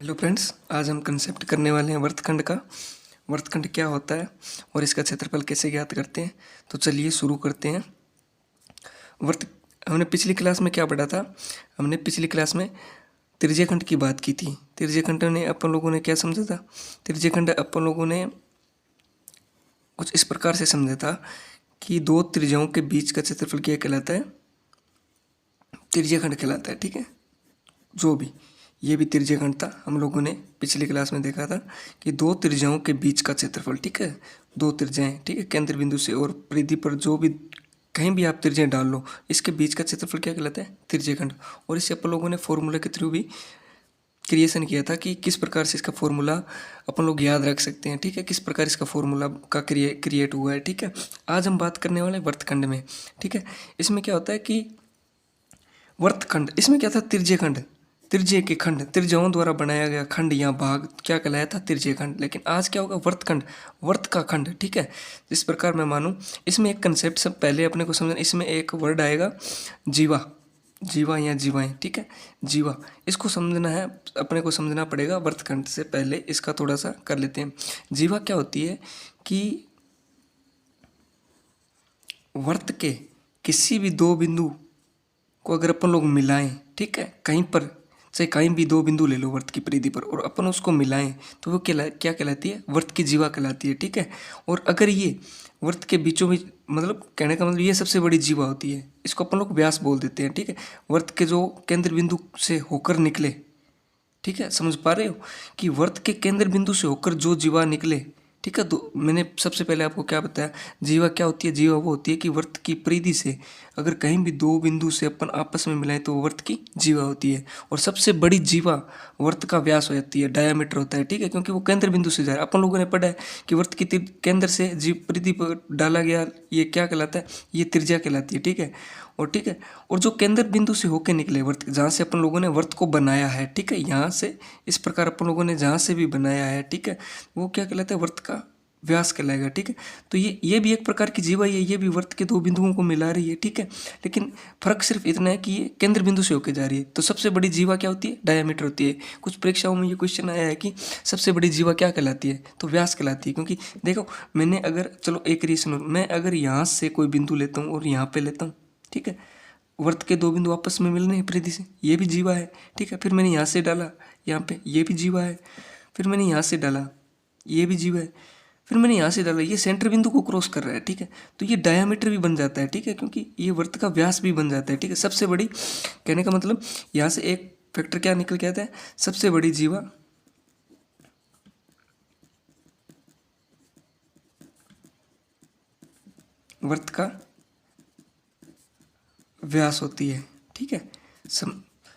Hello friends, आज हम concept करने वाले हैं वृत्तखंड का। वृत्तखंड क्या होता है और इसका क्षेत्रफल कैसे ज्ञात करते हैं। तो चलिए शुरू करते हैं। वृत्त हमने पिछली क्लास में क्या पढ़ा था। हमने पिछली क्लास में त्रिज्यखंड की बात की थी। त्रिज्यखंड ने अपन लोगों ने क्या समझा था। त्रिज्यखंड अपन लोगों ने कुछ इस प्रकार से समझा था कि दो त्रिज्याओं के बीच का क्षेत्रफल क्या कहलाता है, त्रिज्यखंड कहलाता है। ठीक है, जो भी ये भी त्रिज्यखंड था। हम लोगों ने पिछली क्लास में देखा था कि दो त्रिज्याओं के बीच का क्षेत्रफल, ठीक है, दो त्रिज्याएं, ठीक है, केंद्र बिंदु से और परिधि पर जो भी कहीं भी आप त्रिज्याएं डाल लो, इसके बीच का क्षेत्रफल क्या कहलाता है, त्रिज्यखंड। और इसे अपन लोगों ने फॉर्मूला के थ्रू भी क्रिएशन किया था कि किस प्रकार से इसका फॉर्मूला अपन लोग याद रख सकते हैं। ठीक है, किस प्रकार इसका फॉर्मूला का क्रिएट हुआ है। ठीक है, आज हम बात करने वाले वृत्तखंड में। ठीक है, इसमें क्या होता है कि वृत्तखंड, इसमें क्या था, त्रिज्यखंड, त्रिज्य के खंड, त्रिज्याओं द्वारा बनाया गया खंड या भाग क्या कहलाया था, त्रिज्यखंड। लेकिन आज क्या होगा, वृत्तखंड, वृत्त का खंड। ठीक है, जिस प्रकार मैं मानूं, इसमें एक कंसेप्ट सब पहले अपने को समझना। इसमें एक वर्ड आएगा जीवा, जीवा या जीवाएं। ठीक है, जीवा, इसको समझना है, अपने को समझना पड़ेगा। वृत्तखंड से पहले इसका थोड़ा सा कर लेते हैं। जीवा क्या होती है कि वृत्त के किसी भी दो बिंदु को अगर अपन लोग मिलाएं, ठीक है, कहीं पर, चाहे कहीं भी दो बिंदु ले लो वृत्त की परिधि पर, और अपन उसको मिलाएं तो वो क्या कहलाती है, वृत्त की जीवा कहलाती है। ठीक है, और अगर ये वृत्त के बीचों बीच, मतलब कहने का मतलब ये सबसे बड़ी जीवा होती है, इसको अपन लोग व्यास बोल देते हैं। ठीक है, वृत्त के जो केंद्र बिंदु से होकर निकले, ठीक है, समझ पा रहे हो कि वृत्त के केंद्र बिंदु से होकर जो जीवा निकले। ठीक है, तो मैंने सबसे पहले आपको क्या बताया, जीवा क्या होती है। जीवा वो होती है कि वृत्त की परिधि से अगर कहीं भी दो बिंदु से अपन आपस में मिलाएं तो वो वृत्त की जीवा होती है। और सबसे बड़ी जीवा वृत्त का व्यास हो जाती है, डायामीटर होता है। ठीक है, क्योंकि वो केंद्र बिंदु से जा रहा है। अपन लोगों ने पढ़ा है कि वृत्त की केंद्र से जीव परिधि पर डाला गया ये क्या कहलाता है, ये त्रिज्या कहलाती है। ठीक है, और ठीक है, और जो केंद्र बिंदु से होके निकले वृत्त, जहाँ से अपन लोगों ने वृत्त को बनाया है, ठीक है, यहाँ से इस प्रकार अपन लोगों ने जहाँ से भी बनाया है, ठीक है, वो क्या कहलाता है, वृत्त का व्यास कहलाएगा। ठीक है, तो ये भी एक प्रकार की जीवा ही है, ये भी वृत्त के दो बिंदुओं को मिला रही है। ठीक है, लेकिन फर्क सिर्फ इतना है कि ये केंद्र बिंदु से होकर जा रही है। तो सबसे बड़ी जीवा क्या होती है, डायामीटर होती है। कुछ परीक्षाओं में ये क्वेश्चन आया है कि सबसे बड़ी जीवा क्या कहलाती है, तो व्यास कहलाती है। क्योंकि देखो, मैंने अगर, चलो एक रीजन, मैं अगर यहाँ से कोई बिंदु लेता हूँ और यहाँ पे लेता हूँ, ठीक है, वृत्त के दो बिंदु आपस में मिल रहे हैं परिधि से, ये भी जीवा है। ठीक है, फिर मैंने यहाँ से डाला, यहाँ पे ये भी जीवा है। फिर मैंने यहाँ से डाला, ये भी जीवा है। फिर मैंने यहाँ से डाला, ये सेंटर बिंदु को क्रॉस कर रहा है। ठीक है, तो ये डायामीटर भी बन जाता है। ठीक है, क्योंकि ये वृत्त का व्यास भी बन जाता है। ठीक है, सबसे बड़ी, कहने का मतलब यहाँ से एक फैक्टर क्या निकल के आता है, सबसे बड़ी जीवा वृत्त का व्यास होती है। ठीक है,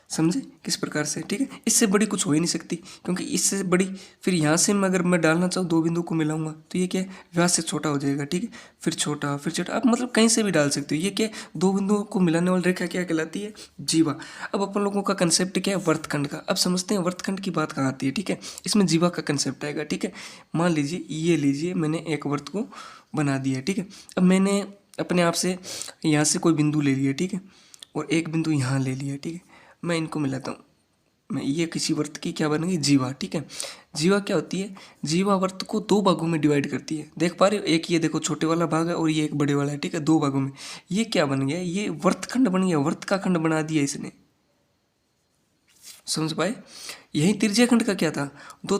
समझे किस प्रकार से। ठीक है, इससे बड़ी कुछ हो ही नहीं सकती, क्योंकि इससे बड़ी, फिर यहाँ से मैं अगर मैं डालना चाहूँ, दो बिंदु को मिलाऊंगा तो ये क्या है, व्यास से छोटा हो जाएगा। ठीक है, फिर छोटा, फिर छोटा, आप मतलब कहीं से भी डाल सकते हो। ये क्या है, दो बिंदुओं को मिलाने वाली रेखा क्या कहलाती है, जीवा। अब अपन लोगों का कंसेप्ट क्या है, वृत्तखंड का। अब समझते हैं वृत्तखंड की बात कहाँ आती है। ठीक है, इसमें जीवा का कंसेप्ट आएगा। ठीक है, मान लीजिए, ये लीजिए, मैंने एक वृत्त को बना दिया। ठीक है, अब मैंने अपने आप से यहाँ से कोई बिंदु ले लिया, ठीक है, और एक बिंदु यहाँ ले लिया। ठीक है, मैं इनको मिलाता हूँ, मैं ये किसी वृत्त की क्या बनेगी, जीवा। ठीक है, जीवा क्या होती है, जीवा वृत्त को दो भागों में डिवाइड करती है। देख पा रहे हो, एक ये देखो छोटे वाला भाग है और ये एक बड़े वाला है। ठीक है, दो भागों में ये क्या बन गया, ये वृत्तखंड बन गया, वृत्त का खंड बना दिया इसने। समझ पाए, यही त्रिज्यखंड का क्या था, दो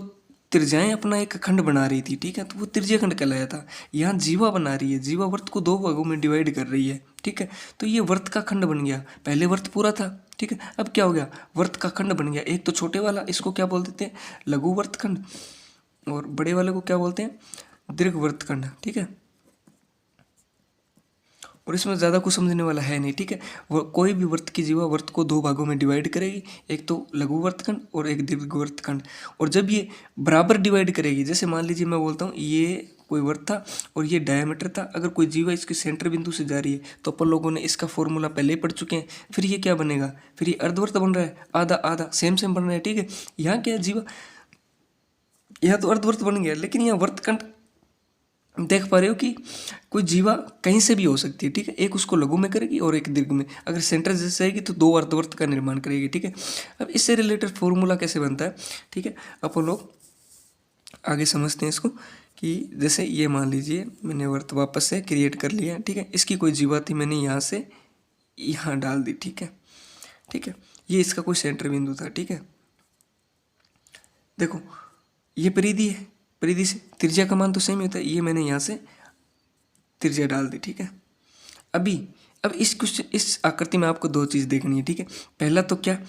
त्रिज्याएं अपना एक खंड बना रही थी। ठीक है, तो वो त्रिज्यखंड कहलाया था। यहाँ जीवा बना रही है, जीवा वृत्त को दो भागों में डिवाइड कर रही है। ठीक है, तो ये वृत्त का खंड बन गया। पहले वृत्त पूरा था, ठीक है, अब क्या हो गया, वृत्त का खंड बन गया। एक तो छोटे वाला, इसको क्या बोल देते हैं, लघु वृत्तखंड, और बड़े वाले को क्या बोलते हैं, दीर्घ वृत्तखंड। ठीक है, और इसमें ज़्यादा कुछ समझने वाला है नहीं। ठीक है, वो कोई भी वृत्त की जीवा वृत्त को दो भागों में डिवाइड करेगी, एक तो लघु वृत्तखंड और एक दीर्घ वृत्तखंड। और जब ये बराबर डिवाइड करेगी, जैसे मान लीजिए मैं बोलता हूँ ये कोई वृत्त था और ये डायमीटर था, अगर कोई जीवा इसके सेंटर बिंदु से जा रही है तो अपन लोगों ने इसका फॉर्मूला पहले ही पढ़ चुके हैं। फिर ये क्या बनेगा, फिर ये अर्धवृत्त बन रहा है, आधा आधा सेम सेम बन रहा है। ठीक है, यहाँ क्या है, जीवा, यहाँ तो अर्धवृत्त बन गया, लेकिन यहाँ वृत्तखंड देख पा रहे हो कि कोई जीवा कहीं से भी हो सकती है, ठीक है। एक उसको लघु में करेगी और एक दीर्घ में। अगर सेंटर जैसे रहेगी तो दो अर्धवर्त का निर्माण करेगी, ठीक है। अब इससे रिलेटेड फॉर्मूला कैसे बनता है, ठीक है, अपन लोग आगे समझते हैं इसको। कि जैसे ये मान लीजिए मैंने वर्त वापस से क्रिएट कर लिया, ठीक है। इसकी कोई जीवा थी, मैंने यहाँ से यहाँ डाल दी, ठीक है, ठीक है। ये इसका कोई सेंटर बिंदु था, ठीक है। देखो ये परिधि है, परिधि से त्रिज्या का मान तो सेम ही होता है। ये मैंने यहाँ से त्रिज्या डाल दी, ठीक है। अभी अब इस आकृति में आपको दो चीज़ देखनी है, ठीक है। पहला तो क्या,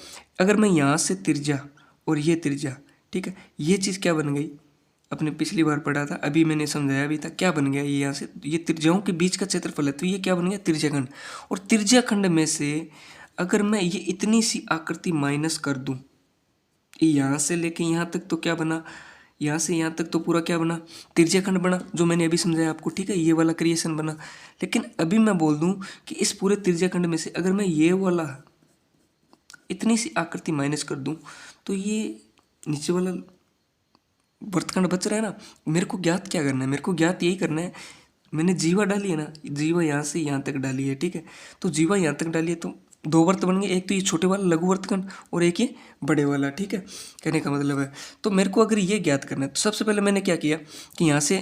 अगर मैं यहाँ से त्रिज्या और ये त्रिज्या, ठीक है, ये चीज़ क्या बन गई, अपने पिछली बार पढ़ा था, अभी मैंने समझाया भी था, क्या बन गया ये यहाँ से, ये त्रिज्याओं के बीच का क्षेत्रफल है, तो ये क्या बन गया, त्रिज्याखंड। और त्रिज्याखंड में से अगर मैं ये इतनी सी आकृति माइनस कर दूं, यहाँ से लेके यहाँ तक तो क्या बना, यहाँ से यहाँ तक तो पूरा क्या बना, त्रिज्याखंड बना, जो मैंने अभी समझाया आपको, ठीक है। ये वाला क्रिएशन बना। लेकिन अभी मैं बोल दूं कि इस पूरे त्रिज्याखंड में से अगर मैं ये वाला इतनी सी आकृति माइनस कर दूं, तो ये नीचे वाला वृत्तखंड बच रहा है ना। मेरे को ज्ञात क्या करना है, मेरे को ज्ञात यही करना है, मैंने जीवा डाली है ना, जीवा यहाँ से यहाँ तक डाली है, ठीक है। तो जीवा यहाँ तक डाली है तो दो वर्त बन गए, एक तो ये छोटे वाला लघु वर्तखंड और एक ये बड़े वाला, ठीक है। कहने का मतलब है, तो मेरे को अगर ये ज्ञात करना है तो सबसे पहले मैंने क्या किया कि यहाँ से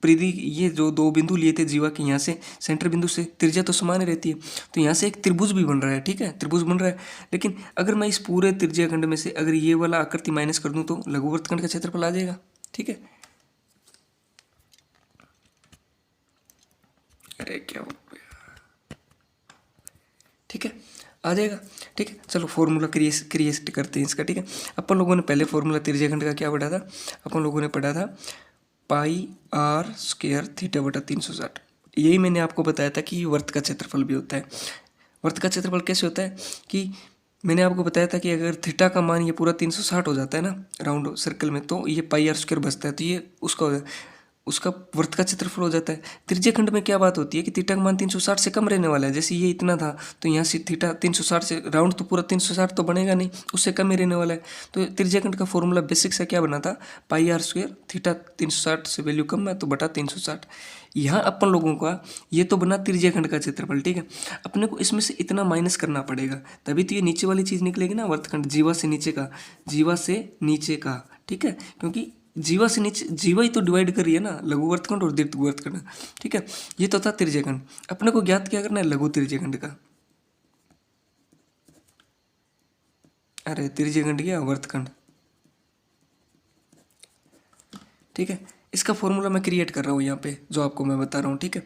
परिधि, ये जो दो बिंदु लिए थे जीवा के, यहाँ से सेंटर बिंदु से त्रिज्या तो समान रहती है, तो यहाँ से एक त्रिभुज भी बन रहा है, ठीक है, त्रिभुज बन रहा है। लेकिन अगर मैं इस पूरे त्रिज्याखंड में से अगर ये वाला आकृति माइनस कर दूं तो लघु वर्तखंड का क्षेत्रफल आ जाएगा, ठीक है। अरे क्या हो गया, ठीक है, आ जाएगा, ठीक है। चलो फॉर्मूला क्रिएट करते हैं इसका, ठीक है। अपन लोगों ने पहले फॉर्मूला त्रिज्याखंड का क्या पढ़ा था, अपन लोगों ने पढ़ा था पाई आर स्क्वायर थीटा बटा 360। यही मैंने आपको बताया था कि वर्त का क्षेत्रफल भी होता है। वर्त का क्षेत्रफल कैसे होता है कि मैंने आपको बताया था कि अगर थीटा का मान ये पूरा 360 हो जाता है ना राउंड सर्कल में, तो ये पाई आर स्क्वायर बचता है, तो ये उसका हो जाता है, उसका वर्त का क्षेत्रफल हो जाता है। त्रिज्याखंड में क्या बात होती है कि थीटा का मान 360 से कम रहने वाला है। जैसे ये इतना था तो यहाँ से थीटा 360 से राउंड तो पूरा 360 तो बनेगा नहीं, उससे कम ही रहने वाला है। तो त्रिज्याखंड का फॉर्मूला बेसिक से क्या बना था, पाई आर स्क्वायर, थीटा 360 से वैल्यू कम है तो बटा 360। यहाँ अपन लोगों का ये तो बना त्रिज्याखंड का क्षेत्रफल, ठीक है। अपने को इसमें से इतना माइनस करना पड़ेगा, तभी तो ये नीचे वाली चीज़ निकलेगी ना, वर्तखंड जीवा से नीचे का, जीवा से नीचे का, ठीक है। क्योंकि जीवा से नीचे, जीवा ही तो डिवाइड कर रही है ना, लघु वर्तखंड और दीर्घ वर्तखंड, ठीक है। ये तो था त्रिज्याखंड। अपने को ज्ञात क्या करना है, लघु त्रिज्याखंड का। अरे त्रिज्याखंड क्या, वर्तखंड, ठीक है। इसका फॉर्मूला मैं क्रिएट कर रहा हूँ यहाँ पे, जो आपको मैं बता रहा हूँ, ठीक है।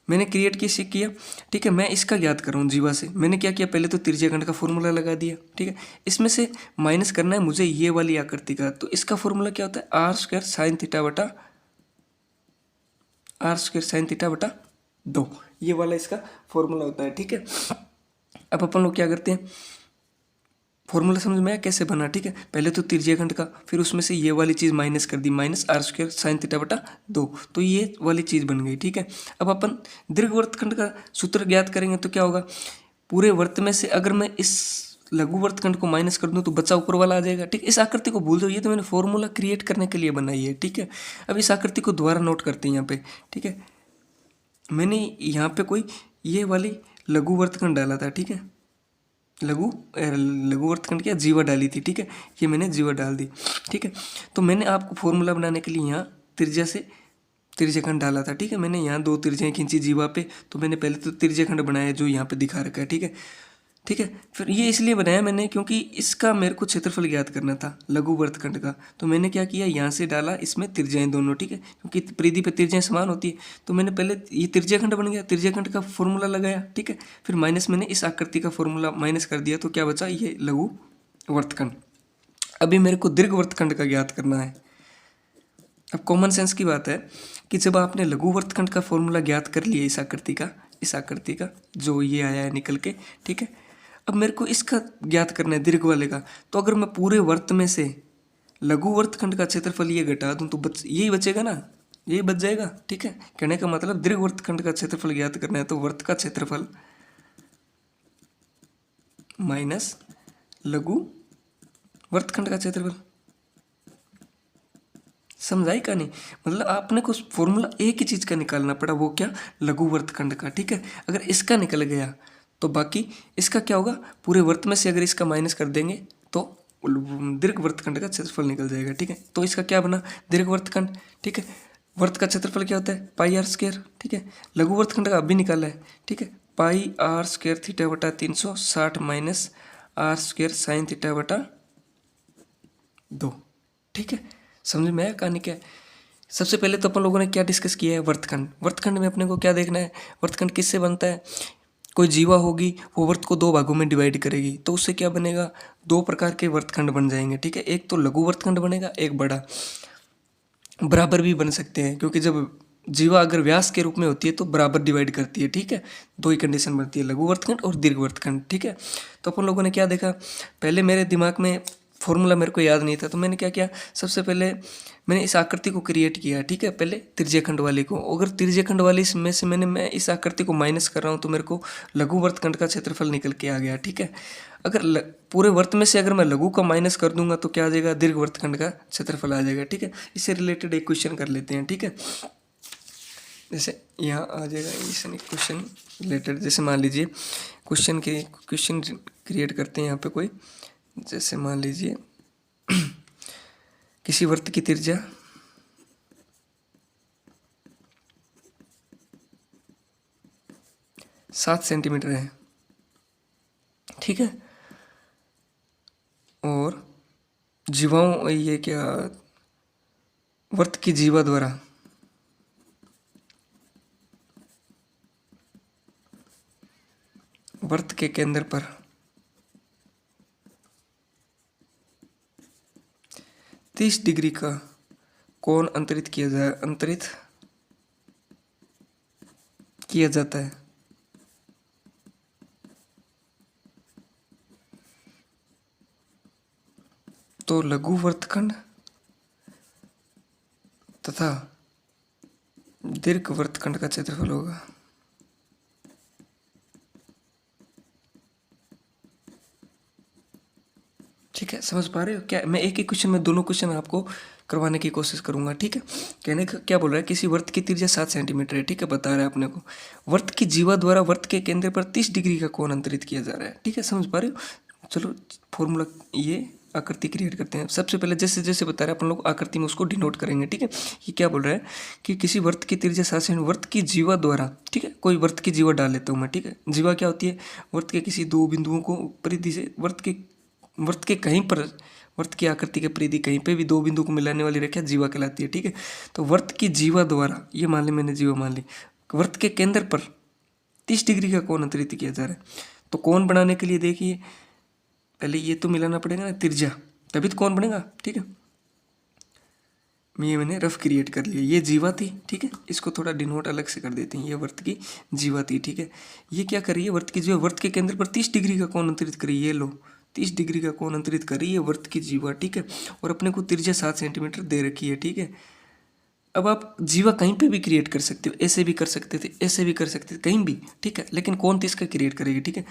मैंने क्रिएट कैसे किया, ठीक है, मैं इसका ज्ञात कर रहा हूँ जीवा से। मैंने क्या किया, पहले तो त्रिज्याखंड का फॉर्मूला लगा दिया, ठीक है। इसमें से माइनस करना है मुझे ये वाली आकृति का, तो इसका फॉर्मूला क्या होता है, आर स्क्वायर साइन थीटा बटा आर स्क्वायर साइन थीटा बटा 2, ये वाला इसका फॉर्मूला होता है, ठीक है। अब अपन लोग क्या करते हैं, फॉर्मूला समझ में आया कैसे बना, ठीक है। पहले तो त्रिज्याखंड का, फिर उसमें से ये वाली चीज़ माइनस कर दी, minus R square sine theta बटा 2, तो ये वाली चीज़ बन गई, ठीक है। अब अपन दीर्घवर्तखंड का सूत्र ज्ञात करेंगे तो क्या होगा, पूरे वर्त में से अगर मैं इस लघु वर्तखंड को माइनस कर दूं तो बचा ऊपर वाला आ जाएगा, ठीक है। इस आकृति को भूल जाओ, ये तो मैंने फॉर्मूला क्रिएट करने के लिए बनाई है, ठीक है। अब इस आकृति को दोबारा नोट करते हैं यहाँ पे, ठीक है। मैंने यहाँ पे कोई ये वाली लघु वर्तखंड डाला था, ठीक है, लघु वर्तखंड क्या, जीवा डाली थी, ठीक है। ये मैंने जीवा डाल दी, ठीक है। तो मैंने आपको फॉर्मूला बनाने के लिए यहाँ त्रिज्या से त्रिज्याखंड डाला था, ठीक है। मैंने यहाँ दो त्रिज्याएं खींची जीवा पे, तो मैंने पहले तो त्रिज्याखंड बनाया जो यहाँ पे दिखा रखा है, ठीक है, ठीक है। फिर ये इसलिए बनाया मैंने क्योंकि इसका मेरे को क्षेत्रफल ज्ञात करना था लघु वर्तखंड का। तो मैंने क्या किया, यहाँ से डाला इसमें त्रिज्याएं दोनों, ठीक है, क्योंकि परिधि पे त्रिज्याएं समान होती है। तो मैंने पहले ये त्रिज्याखंड बन गया, त्रिज्याखंड का फॉर्मूला लगाया, ठीक है। फिर माइनस मैंने इस आकृति का फॉर्मूला माइनस कर दिया, तो क्या बचा, ये लघु वर्तखंड। अभी मेरे को दीर्घ वर्तखंड का ज्ञात करना है। अब कॉमन सेंस की बात है कि जब आपने लघु वर्तखंड का फॉर्मूला ज्ञात कर लिया इस आकृति का जो ये आया है निकल के, ठीक है। अब मेरे को इसका ज्ञात करना है दीर्घ वाले का। तो अगर मैं पूरे वर्त में से लघु वर्तखंड का क्षेत्रफल ये घटा दूं तो यही बचेगा ना, यही बच जाएगा, ठीक है। कहने का मतलब दीर्घ वर्तखंड का क्षेत्रफल ज्ञात करना है तो वर्त का क्षेत्रफल माइनस लघु वर्तखंड का क्षेत्रफल, समझाई का नहीं, मतलब आपने को फॉर्मूला एक ही चीज़ का निकालना पड़ा, वो क्या, लघु वर्तखंड का। ठीक है, अगर इसका निकल गया तो बाकी इसका क्या होगा, पूरे वर्त में से अगर इसका माइनस कर देंगे तो दीर्घ वर्तखंड का क्षेत्रफल निकल जाएगा। ठीक है, तो इसका क्या बना, दीर्घ वर्तखंड। ठीक है, वर्त का क्षेत्रफल क्या होता है, पाई आर स्क्वायर। ठीक है, लघु वर्तखंड का अभी निकाला है। ठीक है, पाई आर स्क्वायर थीटा बटा 360 minus R square sine theta बटा 2। ठीक है, समझ में आया कहानी क्या है। सबसे पहले तो अपन लोगों ने क्या डिस्कस किया है, वर्तखंड। वर्तखंड में अपने को क्या देखना है, वर्तखंड किससे बनता है, कोई जीवा होगी वो वर्त को दो भागों में डिवाइड करेगी, तो उससे क्या बनेगा, दो प्रकार के वर्तखंड बन जाएंगे। ठीक है, एक तो लघु वर्तखंड बनेगा, एक बड़ा। बराबर भी बन सकते हैं, क्योंकि जब जीवा अगर व्यास के रूप में होती है तो बराबर डिवाइड करती है। ठीक है, दो ही कंडीशन बनती है, लघु वर्तखंड और दीर्घ वर्तखंड। ठीक है, तो अपन लोगों ने क्या देखा, पहले मेरे दिमाग में फॉर्मूला मेरे को याद नहीं था, तो मैंने क्या किया, सबसे पहले मैंने इस आकृति को क्रिएट किया। ठीक है, पहले त्रिज्यखंड वाली को, अगर त्रिज्यखंड वाली में से मैं इस आकृति को माइनस कर रहा हूँ तो मेरे को लघु वर्तखंड का क्षेत्रफल निकल के आ गया। ठीक है, अगर पूरे वर्त में से अगर मैं लघु का माइनस कर दूंगा तो क्या आ जाएगा, दीर्घ वर्तखंड का क्षेत्रफल आ जाएगा। ठीक है, इससे रिलेटेड एक क्वेश्चन कर लेते हैं। ठीक है, जैसे यहाँ आ जाएगा क्वेश्चन रिलेटेड, जैसे मान लीजिए क्वेश्चन क्रिएट करते हैं यहाँ पे कोई, जैसे मान लीजिए किसी वर्त की त्रिज्या 7 सेंटीमीटर है। ठीक है, और जीवाओं, ये क्या, वर्त की जीवा द्वारा वर्त के केंद्र पर 30 डिग्री का कोण अंतरित किया जाता है। तो लघु वर्तखंड तथा दीर्घ वर्तखंड का क्षेत्रफल होगा। ठीक है, समझ पा रहे हो क्या, मैं एक ही क्वेश्चन में दोनों क्वेश्चन आपको करवाने की कोशिश करूंगा। ठीक है, कहने का क्या बोल रहा है, किसी वर्त की त्रिज्या 7 सेंटीमीटर है। ठीक है, बता रहा है अपने को वर्त की जीवा द्वारा वर्त के केंद्र पर 30 डिग्री का कोण अंतरित किया जा रहा है। ठीक है, समझ पा रहे हो। चलो फॉर्मूला, ये आकृति क्रिएट करते हैं। सबसे पहले जैसे जैसे बता रहे हैं अपन लोग आकृति में उसको डिनोट करेंगे। ठीक है, ये क्या बोल रहा है कि किसी वर्त की त्रिज्या 7 सेंटीमीटर वर्त की जीवा द्वारा, ठीक है, कोई वर्त की जीवा डाल लेता हूँ मैं। ठीक है, जीवा क्या होती है, वर्त के किसी दो बिंदुओं को परिधि से वर्त के कहीं पर, वर्त की आकृति के परिधि कहीं पे भी दो बिंदु को मिलाने वाली रेखा जीवा कहलाती है। ठीक है, तो वर्त की जीवा द्वारा, ये मान ली मैंने जीवा मान ली, वर्त के केंद्र पर 30 डिग्री का कोण अंतरित किया जा रहा है। तो कोण बनाने के लिए देखिए पहले ये तो मिलाना पड़ेगा ना त्रिज्या, तभी तो कोण बनेगा। ठीक है, मैंने रफ क्रिएट कर लिया, ये जीवा थी। ठीक है, इसको थोड़ा डिनोट अलग से कर देते हैं, ये वर्त की जीवा थी। ठीक है, ये क्या कर रही है, वर्त की जीवा वर्त के केंद्र पर 30 डिग्री का कोण अंतरित कर रही है। ये लो 30 डिग्री का कोण अंतरित कर रही है वर्त की जीवा। ठीक है, और अपने को त्रिज्या 7 सेंटीमीटर दे रखी है। ठीक है, अब आप जीवा कहीं पे भी क्रिएट कर सकते हो, ऐसे भी कर सकते थे, ऐसे भी कर सकते थे, कहीं भी। ठीक है, लेकिन कोण 30 का क्रिएट करेगी। ठीक है,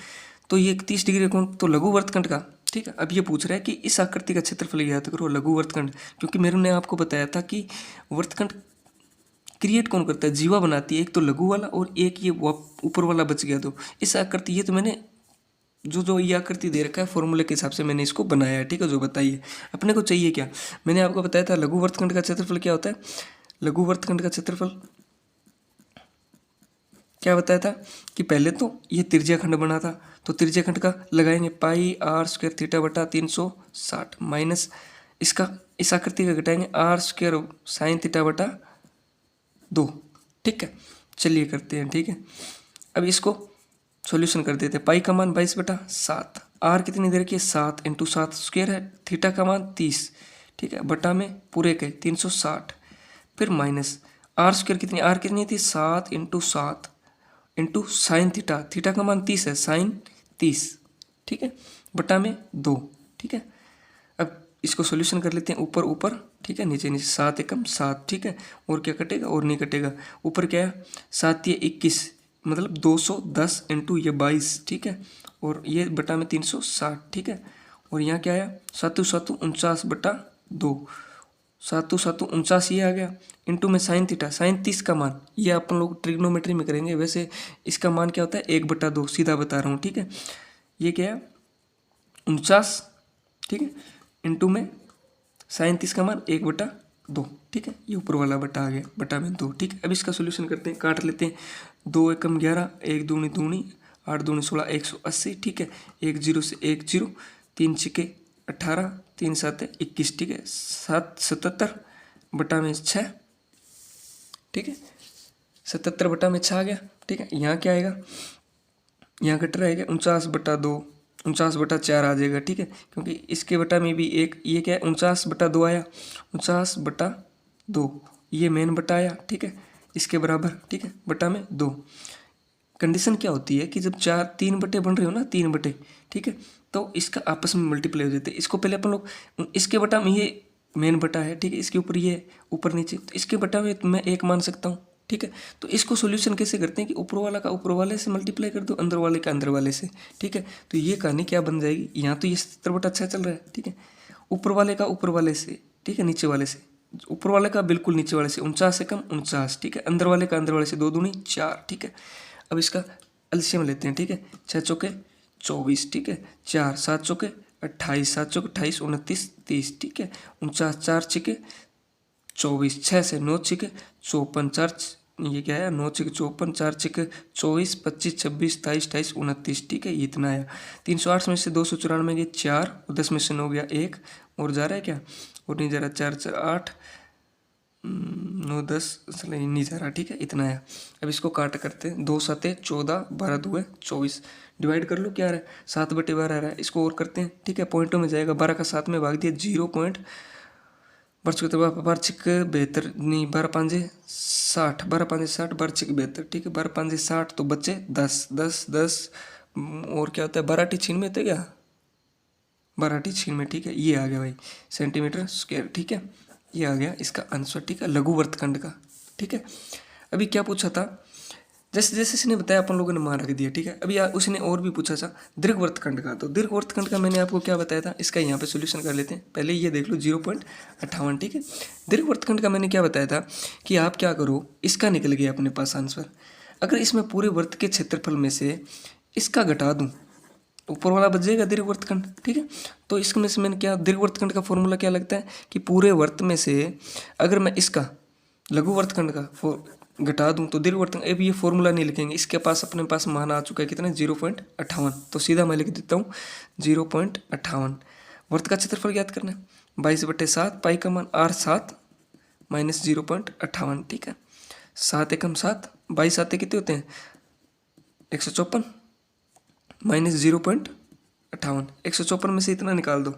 तो ये 30 डिग्री का कोण तो लघु वर्तखंड का। ठीक है, अब ये पूछ रहा है कि इस आकृति का क्षेत्रफल ज्ञात करो, लघु वर्तखंड, क्योंकि मैंने आपको बताया था कि वर्तखंड क्रिएट कौन करता है, जीवा बनाती है, एक तो लघु वाला और एक ये ऊपर वाला बच गया। तो इस आकृति, ये तो मैंने जो ये आकृति दे रखा है फॉर्मूले के हिसाब से मैंने इसको बनाया है। ठीक है, जो बताइए अपने को चाहिए क्या, मैंने आपको बताया था लघु वर्तखंड का क्षेत्रफल क्या होता है, लघु वर्तखंड का क्षेत्रफल क्या बताया था कि पहले तो ये त्रिज्याखंड बना था, तो त्रिज्याखंड का लगाएंगे पाई आर स्क्वायर थीटा बटा 360 माइनस इसका, इस आकृति का घटाएंगे आर स्क्वायर साइन थीटा बटा 2। ठीक है, चलिए करते हैं। ठीक है, अब इसको सॉल्यूशन कर देते हैं। पाई का मान 22/7, आर कितनी दे रखी है 7 इंटू 7 स्क्वायर है, थीटा का मान 30। ठीक है, बटा में पूरे के 360, फिर माइनस आर स्क्वायर कितनी, आर कितनी थी 7 into 7 into sine theta, theta का मान 30 है, साइन 30। ठीक है, बटा में 2। ठीक है, अब इसको सॉल्यूशन कर लेते हैं, ऊपर ऊपर, ठीक है, नीचे नीचे, 7 एकम 7। ठीक है, और क्या कटेगा, और नहीं कटेगा, ऊपर क्या है 7 ये 21, मतलब 210 इंटू ये 22। ठीक है, और ये बटा में 360। ठीक है, और यहाँ क्या आया 7 7 49/2, सातों सातों 49 ये आ गया, इंटू में साइन थीटा, साइन 30 का मान, ये अपन लोग ट्रिग्नोमेट्री में करेंगे। वैसे इसका मान क्या होता है 1/2, सीधा बता रहा हूँ, ठीक है। ये क्या है 49, ठीक है, इंटू में साइन 30 का मान 1/2, ठीक है। ये ऊपर वाला बटा आ गया, बटा में 2, ठीक है। अब इसका सोल्यूशन करते हैं, काट लेते हैं। 2 एकम 11, 1 दूनी दूनी, 8 दूनी 16, 180, ठीक है। 1 0 से 1 0, 3 छिके 18, 3 7 21, ठीक है। 7 77 बटा में 6, ठीक है। 77 बटा में 6 आ गया, ठीक है। यहाँ क्या आएगा, यहाँ कट रहेगा 49/2, 49/4 आ जाएगा, ठीक है। क्योंकि इसके बटा में भी एक, ये क्या है 49/2 आया, 49/2 ये मेन बटा आया, ठीक है, इसके बराबर, ठीक है, बटा में 2। कंडीशन क्या होती है कि जब 3 बटे बन रहे हो ना, 3 बटे, ठीक है, तो इसका आपस में मल्टीप्लाई हो जाते हैं। इसको पहले अपन लोग इसके बटा में, ये मेन बटा है, ठीक है, इसके ऊपर ये ऊपर नीचे, तो इसके बटा में मैं 1 मान सकता हूँ, ठीक है। तो इसको सॉल्यूशन कैसे करते हैं कि ऊपर वाला का ऊपर वाले से मल्टीप्लाई कर दो, अंदर वाले का अंदर वाले से, ठीक है। तो ये कहानी क्या बन जाएगी, यहाँ तो ये 77/6 चल रहा है, ठीक है, ऊपर वाले का ऊपर वाले से, ठीक है, नीचे वाले से, ऊपर वाले का बिल्कुल नीचे वाले से 49 से कम 49, ठीक है, अंदर वाले का अंदर वाले से 2 दूनी 4, ठीक है। अब इसका एलसीएम लेते हैं, ठीक है, 6 चौके 24, ठीक है, 4 7 चौके 28, 7 चौके 28, 29 30, ठीक है, 49 4 छिके 24, 6 से 9 छिके 54, 4 ये क्या है 9 छिके 54, 4 छिके 24, 25 26 27 28 29, ठीक है, ये इतना आया। 308 में से 294 गए 4, और 10 में से 9 गया 1, और जा रहा है क्या, और नहीं जा रहा, 4 4 8 9 10 नहीं जा रहा, ठीक है, इतना है। अब इसको काट करते हैं, 2 7 14, 12 2 24, डिवाइड कर लो, क्या आ रहा है 7/12 आ रहा है। इसको और करते हैं, ठीक है, पॉइंटों में जाएगा, 12 का 7 में भाग दिया 0 बरचिक 72 नहीं, 12 5 60, 12 5 60, बरचिक 72, ठीक है, 12 5 60, तो बच्चे 10 10 10, और क्या होता है 12 छीन में थे क्या, 12 छीन में, ठीक है, ये आ गया भाई सेंटीमीटर स्क्वायर, ठीक है, ये आ गया इसका आंसर, ठीक है, लघु वृत्तखंड का, ठीक है। अभी क्या पूछा था, जैसे जैसे इसने बताया अपन लोगों ने मान रख दिया, ठीक है। अभी उसने और भी पूछा था दीर्घवृत्तखंड का, तो दीर्घवृत्तखंड का मैंने आपको क्या बताया था, इसका यहाँ पे सॉल्यूशन कर लेते हैं। पहले ये देख लो 0.58, ठीक है। दीर्घवृत्तखंड का मैंने क्या बताया था कि आप क्या करो, इसका निकल गया अपने पास आंसर, अगर इसमें पूरे वृत्त के क्षेत्रफल में से इसका घटा दूँ, ऊपर वाला बच जाएगा दीर्घवृत्तखंड, ठीक है। तो इसमें से मैंने क्या, दीर्घवृत्तखंड का फॉर्मूला क्या लगता है कि पूरे वृत्त में से अगर मैं इसका लघु वृत्तखंड का घटा दूं तो दीर्घवृत्तखंड, अब ये फॉर्मूला नहीं लिखेंगे, इसके पास अपने पास मान आ चुका है कितना 0.58, तो सीधा मैं लिख देता हूँ 0.58। वृत्त का क्षेत्रफल ज्ञात करना है, 22/7, पाई का मान R7 माइनस 0.58, ठीक है। 7 एकम 7, 22 7 कितने होते हैं 154, माइनस 0.58, 154 में से इतना निकाल दो,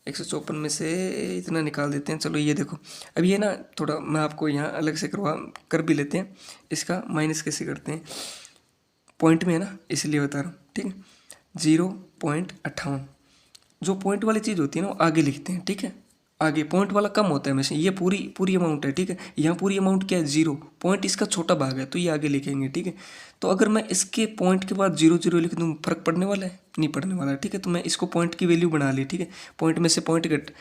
154 में से इतना निकाल देते हैं। चलो ये देखो, अब ये ना थोड़ा मैं आपको यहाँ अलग से कर भी लेते हैं, इसका माइनस कैसे करते हैं, पॉइंट में है ना इसलिए बता रहा हूँ, ठीक है। 0.58, जो पॉइंट वाली चीज़ होती है ना वो आगे लिखते हैं, ठीक है, आगे पॉइंट वाला कम होता है हमेशा, ये पूरी अमाउंट है, ठीक है। यहाँ पूरी अमाउंट क्या है 0, पॉइंट इसका छोटा भाग है तो ये आगे लिखेंगे, ठीक है। तो अगर मैं इसके पॉइंट के बाद 0 0 लिख दूँ, फर्क पड़ने वाला है, नहीं पड़ने वाला है, ठीक है। तो मैं इसको पॉइंट की वैल्यू बना ली, ठीक है, पॉइंट में से पॉइंट घट,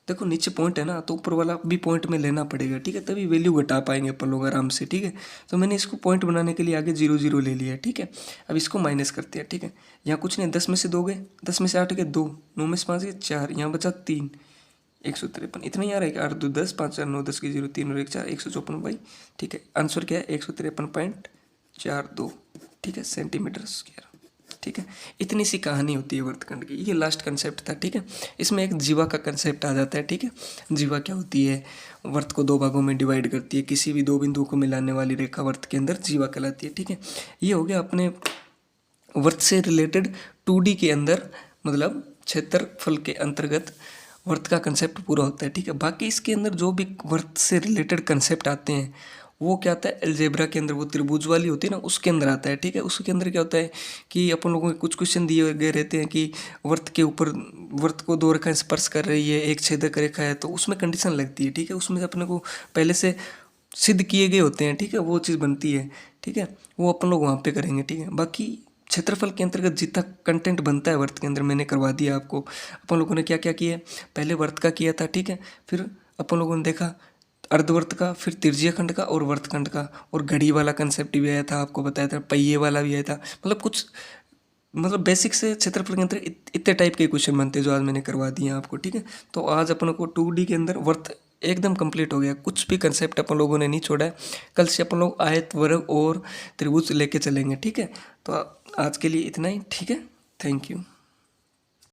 देखो नीचे पॉइंट है ना तो ऊपर वाला भी पॉइंट में लेना पड़ेगा, ठीक है, तभी वैल्यू घटा पाएंगे अपन लोग आराम से, ठीक है। तो मैंने इसको पॉइंट बनाने के लिए आगे 0 0 ले लिया, ठीक है। अब इसको माइनस करते हैं, ठीक है। यहाँ कुछ नहीं, 10 में से 2 गए, 10 में से 8 गए 2, 9 में से 5 गए 4, यहाँ बचा 3, 153, इतना ही आ रहा है कि 8 2 10, 5 4 9 10 की 0, 3 और 1 4, 154 भाई, ठीक है। आंसर क्या है 153.42, ठीक है, सेंटीमीटर स्क्वायर, ठीक है। इतनी सी कहानी होती है वृत्तखंड की, ये लास्ट कंसेप्ट था, ठीक है। इसमें एक जीवा का कंसेप्ट आ जाता है, ठीक है। जीवा क्या होती है, वृत्त को 2 भागों में डिवाइड करती है, किसी भी 2 बिंदुओं को मिलाने वाली रेखा वृत्त के अंदर जीवा कहलाती है, ठीक है। ये हो गया अपने वृत्त से रिलेटेड 2D के अंदर, मतलब क्षेत्रफल के अंतर्गत वृत्त का कंसेप्ट पूरा होता है, ठीक है। बाकी इसके अंदर जो भी वृत्त से रिलेटेड कंसेप्ट आते हैं वो क्या आता है अलजेब्रा के अंदर, वो त्रिभुज वाली होती है ना उसके अंदर आता है, ठीक है। उसके अंदर क्या होता है कि अपन लोगों को कुछ क्वेश्चन दिए गए रहते हैं कि वृत्त के ऊपर, वृत्त को 2 रेखाएं स्पर्श कर रही है, एक छेदक रेखा है, तो उसमें कंडीशन लगती है, ठीक है। उसमें अपने को पहले से सिद्ध किए गए होते हैं, ठीक है, वो चीज़ बनती है, ठीक है, वो अपन लोग वहाँ पे करेंगे, ठीक है। बाकी क्षेत्रफल के अंतर्गत जितना कंटेंट बनता है वर्त के अंदर मैंने करवा दिया आपको। अपन लोगों ने क्या क्या किया, पहले वर्त का किया था, ठीक है, फिर अपन लोगों ने देखा अर्धवर्त का, फिर तिर्जीय खंड का और वर्तखंड का, और घड़ी वाला कंसेप्ट भी आया था, आपको बताया था, पहिए वाला भी आया था। मतलब कुछ मतलब बेसिक से क्षेत्रफल के अंदर इतने टाइप के क्वेश्चन बनते हैं जो आज मैंने करवा दिए हैं आपको, ठीक है। तो आज अपन को 2D के अंदर वर्त एकदम कंप्लीट हो गया, कुछ भी कंसेप्ट अपन लोगों ने नहीं छोड़ा है। कल से अपन लोग आयत, वर्ग और त्रिभुज लेके चलेंगे, ठीक है। तो आज के लिए इतना ही, ठीक है। Thank you.